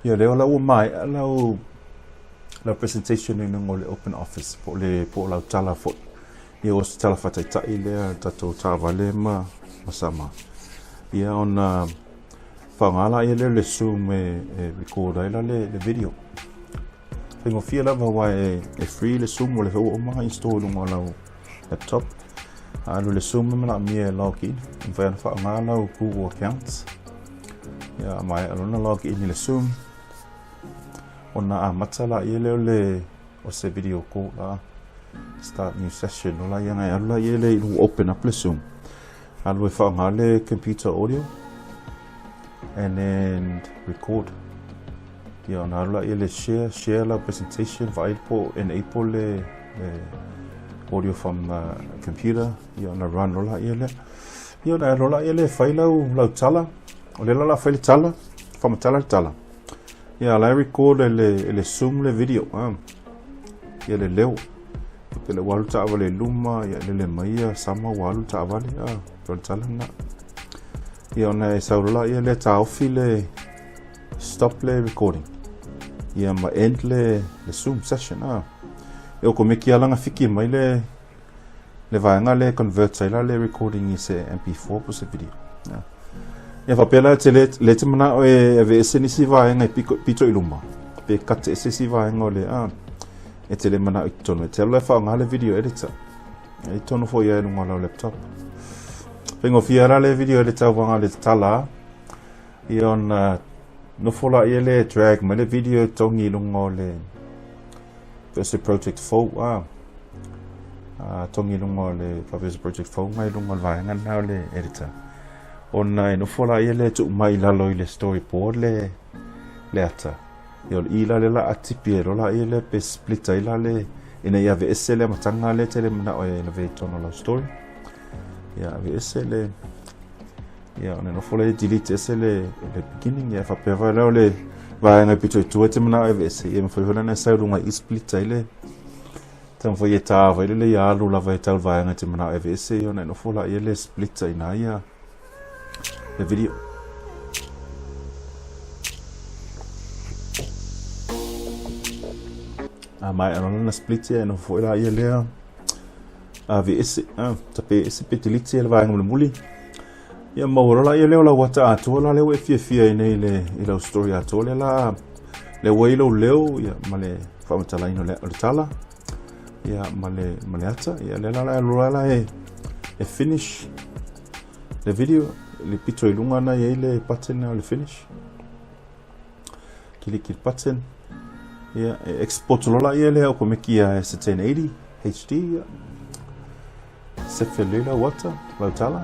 Ia leo lau mai lau presentation in ngole open office po lau tala fo. Ia o tala fataitai lea tatou tavale masama. Ia ona whangala ia le Zoom record ai le video. Whengo fia lava wai free le Zoom o le hau o maha install unga lau laptop. Alu le Zoom mana mia login. Mwhai ana whaangala o Google accounts. Ia mai alona login i le Zoom. Ona matala ia leo le o se video call la start new session ola ia ngai ala ia le open up le Zoom. Alu e whaangale computer audio and then record. Ia ona ala ia le share la presentation vaipo enable le audio from computer. Ia ona run ola ia le. Ia ona ola ia le fai lau tala. O le la fai le tala. Tala. Ia la record le Zoom le video. Ia le leo. Pe le walu tawa le luma. Ia le maia sama walu tawa le. Rol tala nga. Ia ona e saurula ia le taofi le stop le recording. Ia ma end le Zoom session. Ia ko meki alanga fiki mai le vaenga le convert saila le recording i se MP4 po se video. Ia whapela le te mana o e ese nisi vaenga i pito i luma. Pe kate ese si vaenga o le e te le mana i tono. E te ala e whaanga le video editor. E tono fo ia e lunga lau laptop. Pengo fiara le video editor wanga le tala. Ia on nofola ia le drag ma le video tongi lunga o le Versus Project 4. Tongi lunga o le Versus Project 4 ngai lunga o vaenga nao le editor. Ona e nofola ia le tu mai lalo i le storyboard le ata. Ia le ila le la atipi e rola ia le pe splita ila le ina ia ve ese le matanga le te le mana o e le ve tono la story. Ia ve ese le ia ona nofola e delete ese le beginning ia whapeva leo le vaenga pito i tua te mana o e ve ese. Ia mawhai na saurunga i splita ile tam foi e tāwa ile le ia alu lava e tau vaenga te mana o e ve ese. Ia ona nofola ia le splita ina ia the video. Mai anona na split ia no foi la ia lea. VS tape ese petilite ele vai ngule muli. Ia mauro la ia leo la wata atu la leo e fia nei le ila story atu le wailo leo ia male famatala ino le tala. Ia male ata ia le la e finish the video. Le pito i lunga na ia le button na le finish. Click il button. Ia export lola ia le o komeki ia 1080 HD. Sefelela wata, lautala.